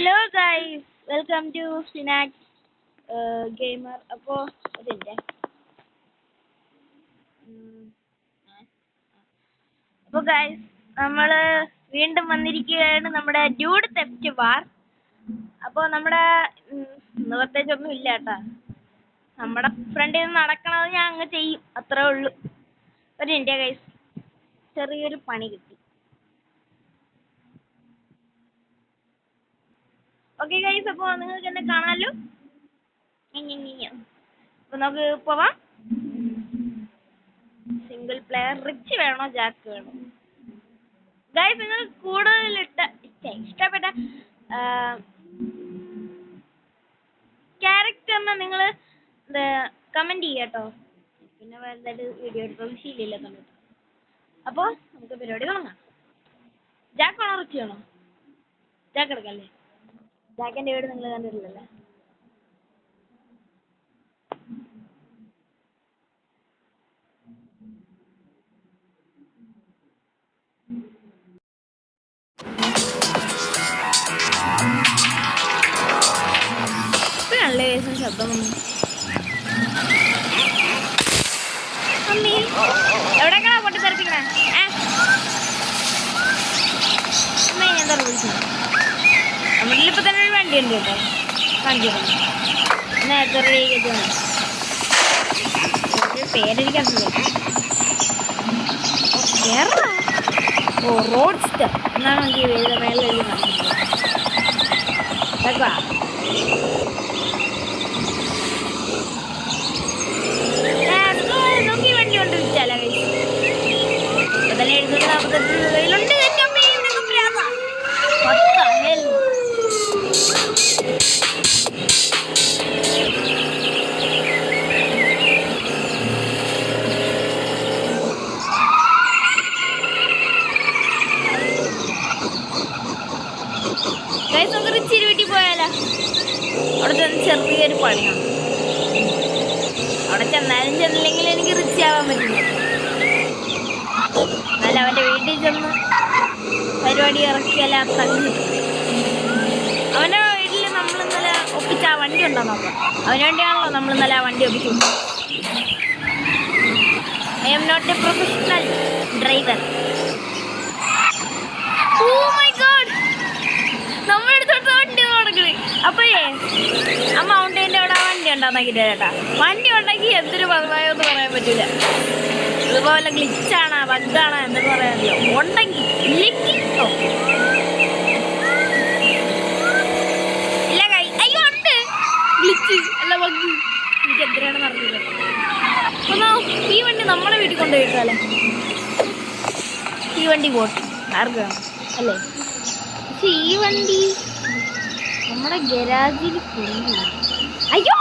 Hello guys, welcome to Synax gamer. അപ്പോൾ guys, നമ്മൾ വീണ്ടും വന്നിരിക്കുകയാണ് നമ്മുടെ ഡ്യൂഡ് തെഫ്റ്റ് വാർ. അപ്പോൾ നമ്മുടെ പ്രത്യേകിച്ചൊന്നും ഇല്ല കേട്ടോ. നമ്മുടെ ഫ്രണ്ടിൽ നിന്ന് നടക്കണത് ഞാൻ അങ്ങ് ചെയ്യും, അത്രേ ഉള്ളൂ. ഒരു ഇന്ത്യ ഗൈസ്, ചെറിയൊരു പണി കിട്ടി. ഓക്കെ ഗൈസ്, അപ്പോൾ നിങ്ങൾക്ക് എന്നെ കാണാമല്ലോ. അപ്പോൾ നമുക്ക് പോവാം. സിംഗിൾ പ്ലെയർ റിച്ച് വേണോ ജാക്ക് വേണോ ഗൈസ്? നിങ്ങൾ കൂടുതൽ ഇഷ്ടപ്പെട്ട ക്യാരക്ടറിനെ നിങ്ങൾ കമൻറ്റ് ചെയ്യുക കേട്ടോ. പിന്നെ വലുതായിട്ട് വീഡിയോ എടുക്കാൻ ശീലമില്ല കണ്ടിട്ട്. അപ്പോൾ നമുക്ക് പരിപാടി തുടങ്ങാം. ജാക്ക് വേണോ റിച്ച് വേണോ? ജാക്ക് എടുക്കല്ലേ? ജാക്കിൻ്റെ വീട് നിങ്ങൾ കണ്ടിട്ടില്ലല്ലേ? ഇപ്പോഴല്ലേ ശബ്ദം അമ്മീ എവിടെയൊക്കെയാ പൊട്ടിത്തെറിപ്പിക്കണേ? അമ്മേ ഞാൻ എന്താ വിളിച്ചത്? നമ്മുടെ ഇപ്പം തന്നെ ഒരു വണ്ടി ഉണ്ട് കേട്ടോ, കാണിച്ചു നേരത്തെ പേരെനിക്കറിയില്ല. കേരള റോഡ് സ്റ്റർ എന്നാണ് എനിക്ക് മേലെ എഴുതി കാണിക്കുന്നത്. നോക്കി വണ്ടി കൊണ്ട് വിറ്റാലോ ഇപ്പൊ തന്നെ 748 രൂപയിലുണ്ട്. റിച്ചിരി വീട്ടിൽ പോയാലോ? അവിടെ ചെന്ന് ചെറിയൊരു പണിയാണ്. അവിടെ ചെന്നാലും ചെന്നില്ലെങ്കിൽ എനിക്ക് റിച്ച് ആവാൻ പറ്റില്ല. എന്നാലും അവൻ്റെ വീട്ടിൽ ചെന്ന് പരിപാടി ഇറക്കിയാൽ തങ്ങി. അവൻ്റെ വീട്ടിൽ നമ്മൾ ഇന്നലെ ഒപ്പിച്ച ആ വണ്ടി ഉണ്ടോ നോക്കാം. അവന് വേണ്ടിയാണല്ലോ നമ്മൾ ഇന്നലെ ആ വണ്ടി ഒപ്പിച്ചു. I am not a professional driver. അപ്പോഴേ ആ മൗണ്ടൈൻ്റെ അവിടെ ആ വണ്ടി ഉണ്ടാക്കി ചേട്ടാ. വണ്ടി ഉണ്ടെങ്കിൽ എന്തൊരു പതിവായെന്ന് പറയാൻ പറ്റില്ല. ഇതുപോലെ ഗ്ലിച്ചാണ് ബഗ്ഗാണ് എന്തൊക്കെ പറയാനല്ലോ. ഉണ്ടെങ്കിൽ ഇല്ലെങ്കിൽ ഇല്ല കൈ അയ്യോ ഉണ്ട് ഗ്ലിച്ച് അല്ല ബഗ്. എനിക്ക് എത്രയാണെന്ന് അറിയില്ല. ഈ വണ്ടി നമ്മളെ വീട്ടിൽ കൊണ്ടുപോയിട്ടല്ലേ? ഈ വണ്ടി പോട്ട് ആർക്കാണ് അല്ലേ? പക്ഷെ ഈ വണ്ടി നമ്മുടെ ഗരാജിൽ കൊള്ളൂല. അയ്യോ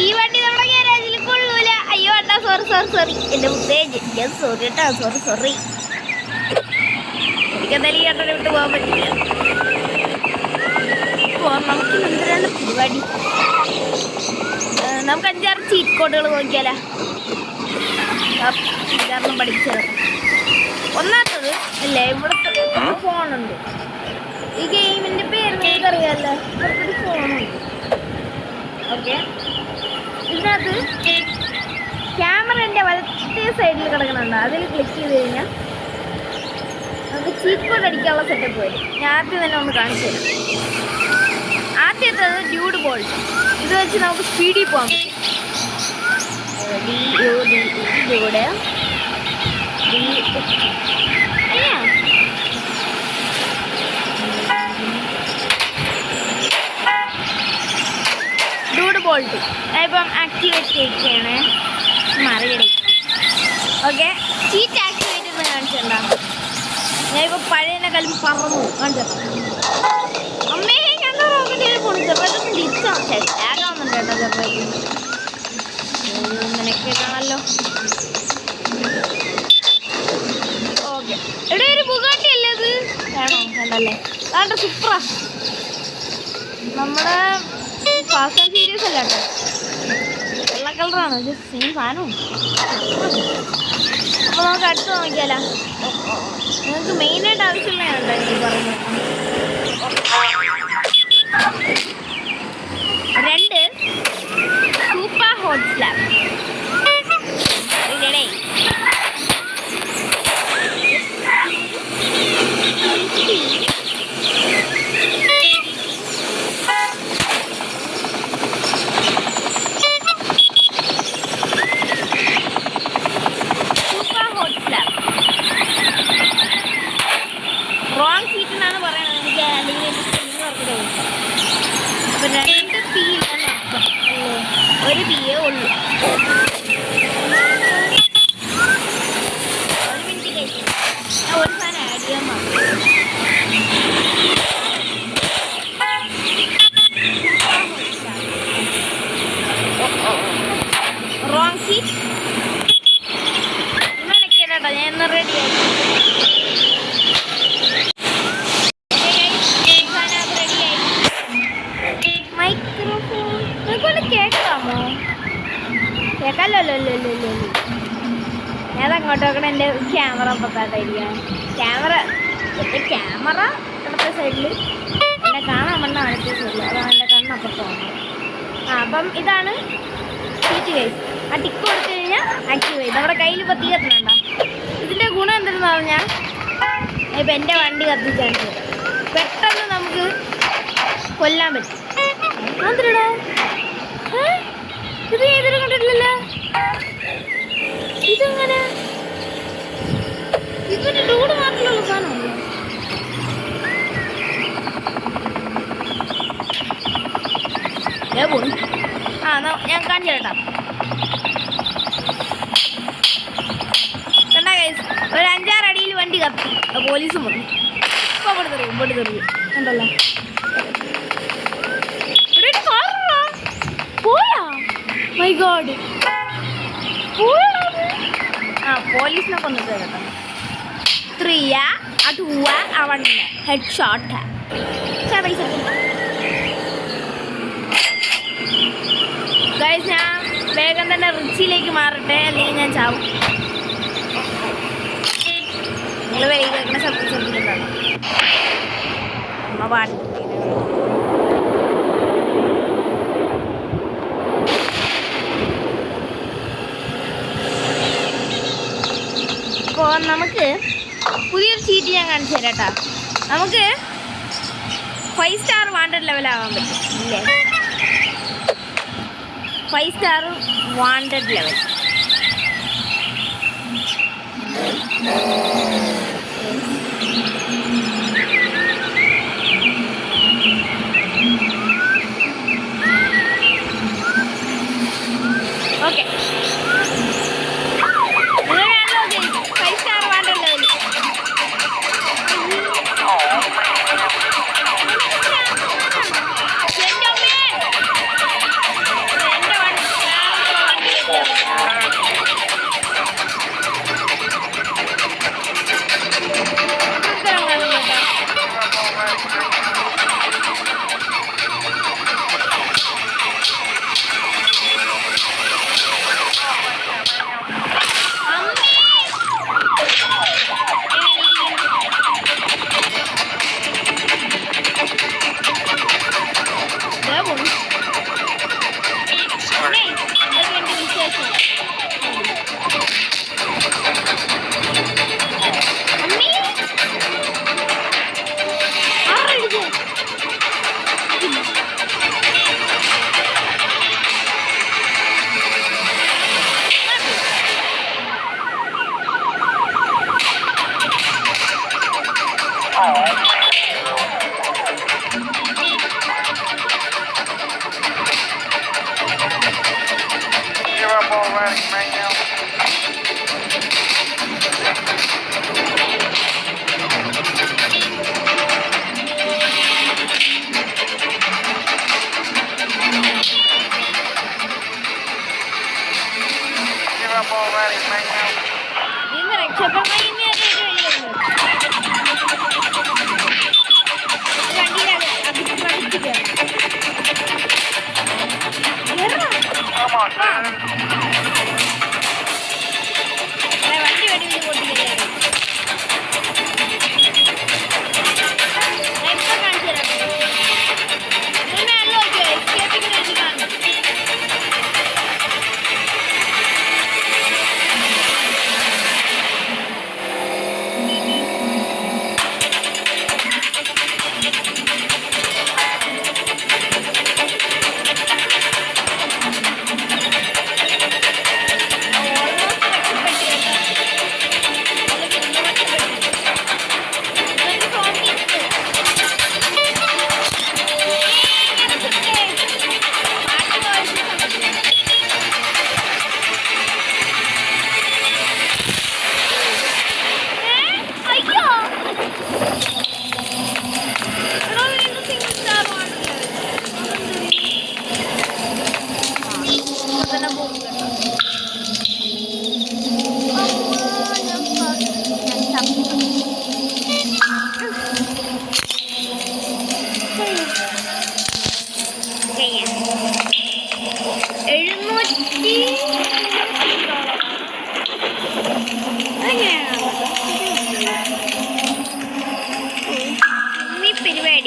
ഈ വണ്ടി നമ്മുടെ ഗരാജിൽ കൊള്ളൂല. അയ്യോ ഏട്ടാ, സോറി എൻ്റെ മുത്തേ, സോറി കേട്ടോ, സോറി. എനിക്കെന്തായാലും ഈ ഏട്ടനെ വിട്ട് പോകാൻ പറ്റില്ല. നമുക്ക് എന്തിനാണ് പരിപാടി? നമുക്ക് 5-6 ചീറ്റ് കോഡുകൾ നോക്കിയാലോ? 5-6 പഠിച്ചത്. ഒന്നാമത്തത് അല്ലേ, ഇവിടുത്തെ ഫോണുണ്ട്. ഈ ഗെയിമിൻ്റെ പേര് നിങ്ങൾക്കറിയാമല്ലോ. ഇവിടുത്തെ ഫോണുണ്ട്. ഓക്കെ, ഇതിനകത്ത് ക്യാമറേൻ്റെ വലത്തേ സൈഡിൽ കിടക്കണുണ്ട്. അതിൽ ക്ലിക്ക് ചെയ്ത് കഴിഞ്ഞാൽ നമുക്ക് ചീറ്റ് കോഡ് അടിക്കാനുള്ള സെറ്റപ്പ് വരും. ഞാൻ ആദ്യം തന്നെ ഒന്ന് കാണിച്ചു തരാം. ആദ്യത്തേത് ഡ്യൂഡ് ബോൾട്ട്. ഇത് വെച്ച് നമുക്ക് സ്പീഡിൽ പോകാൻ പറ്റും. ഡ്യൂഡ് ബോൾട്ട് ഇപ്പം ആക്ടിവേറ്റ് ചെയ്യാണ്. മറികടി. ഓക്കെ, ചീറ്റ് ആക്ടിവേറ്റ് എന്ന് കാണിച്ചിട്ടുണ്ടോ? ഞാൻ ഇപ്പോൾ പഴയതിനെക്കാളും പറന്നു കാണിച്ചോ. അമ്മേ ഞാൻ റോക്കറ്റിൽ പൊണിച്ചപ്പോൾ അതൊക്കെ ഗ്ലിച്ചാണ്. ലാഗാവുന്നുണ്ട് കേട്ടോ ചെറുതായിട്ട്. ഇങ്ങനെയൊക്കെ കാണാമല്ലോ. ഓക്കെ, ഇവിടെ ഒരു ബുഗാട്ടി അല്ലേ അത്? വേണോ? വേണ്ടല്ലേ? അതാണ്ട് സൂപ്പറാ. നമ്മുടെ ഫാസ്റ്റ് ആൻഡ് സീരിയസ് അല്ല കേട്ടോ, വെള്ള കളറാണ്. ഇത് സെയിം സാധനവും. അപ്പോൾ നമുക്ക് അടുത്ത് നോക്കിയാലോ? നിങ്ങൾക്ക് മെയിനായിട്ട് ആവശ്യമുള്ളതാണ് കേട്ടോ ഈ പറഞ്ഞത്. ഞാൻ അങ്ങോട്ട് നോക്കണം. എൻ്റെ ക്യാമറ പൊക്കാട്ടായിരിക്കാൻ. ക്യാമറ ഇടത്തെ സൈഡിൽ, എന്നെ കാണാൻ വണ്ണ അടുത്ത സൈഡിൽ. അതാണ് എൻ്റെ കണ്ണപ്പുറത്ത് പോകുന്നത്. അപ്പം ഇതാണ് സീറ്റ് ഗൈസ്. ആ ടിക്ക് കൊടുത്തു കഴിഞ്ഞാൽ ആക്റ്റീവ് ചെയ്ത് നമ്മുടെ കയ്യിൽ ഇപ്പോൾ തീ കത്തണുണ്ടോ. ഇതിൻ്റെ ഗുണം എന്തെന്ന് പറഞ്ഞാൽ ഇപ്പം എൻ്റെ വണ്ടി കത്തിച്ചാണ് പെട്ടെന്ന് നമുക്ക് കൊല്ലാൻ പറ്റും. എന്തിനാ ഇത് ഏതൊരു കണ്ടിട്ടില്ലല്ലോ. ഇതെങ്ങനെ ഇതിൻ്റെ ഡൂഡ് മാത്രമുള്ള സാധനമല്ലേ. ഞാൻ കാണിച്ചു കേട്ടാ. കണ്ടാ ഗൈസ്, ഒരു 5-6 അടിയിൽ വണ്ടി കത്തി. പോലീസും വന്നു. ഇപ്പോൾ ഇവിടെ തെറിയും ഉണ്ടല്ലോ. പോയാ മൈ ഗോഡ്, പോലീസിനെ കൊന്നിട്ട് കേട്ടോ. 3 2 1 ഹെഡ് ഷോട്ട്. ഗൈസ്, ഞാൻ വേഗം തന്നെ റിച്ചിലേക്ക് മാറട്ടെ, അല്ലെങ്കിൽ ഞാൻ ചാവും. നിങ്ങൾ വരെ കേൾക്കുന്ന ശബ്ദം ശ്രദ്ധിക്കുന്നുണ്ടോ? അമ്മ പാട്ട്. അപ്പോൾ നമുക്ക് പുതിയൊരു ചീറ്റ് ഞാൻ കാണിച്ചു തരാം കേട്ടോ. നമുക്ക് 5 സ്റ്റാർ വാണ്ടഡ് ലെവലാവാൻ പറ്റും ഇല്ലേ? 5 സ്റ്റാർ വാണ്ടഡ് ലെവൽ. ഓക്കെ, നിങ്ങളാണല്ലോ 5 സ്റ്റാർ വാണ്ടഡ് ലെവൽ.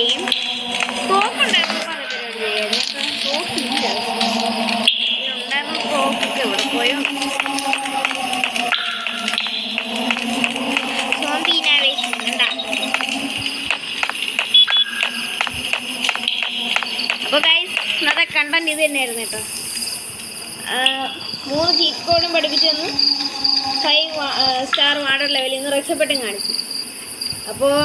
ചെയ്യും. തോക്കുണ്ടായിരുന്നു പല പരിപാടി ചെയ്യാം. തോക്കില്ല, ഉണ്ടായിരുന്ന തോക്കൊക്കെ ഇവിടെ പോയോ? സോംബീനാവേശം ഉണ്ടാ. അപ്പോൾ ഗൈസ് ഇന്നത്തെ കണ്ടന്റ് ഇത് തന്നെയായിരുന്നു കേട്ടോ. 3 ചീറ്റ് കോഡും പഠിപ്പിച്ചു തന്നു. 5 സ്റ്റാർ വാട്ടർ ലെവലിൽ നിന്ന് രക്ഷപ്പെട്ടും കാണിച്ചു. അപ്പോൾ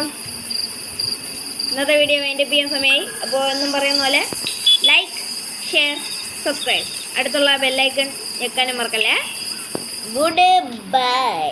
ഇന്നത്തെ വീഡിയോ വൈൻഡപ്പ് ചെയ്യാൻ സമയമായി. അപ്പോൾ എന്നും പറയുന്ന പോലെ ലൈക്ക്, ഷെയർ, സബ്സ്ക്രൈബ്, അടുത്തുള്ള ബെല്ലൈക്കൺ ഞെക്കാനും മറക്കല്ലേ. Good bye.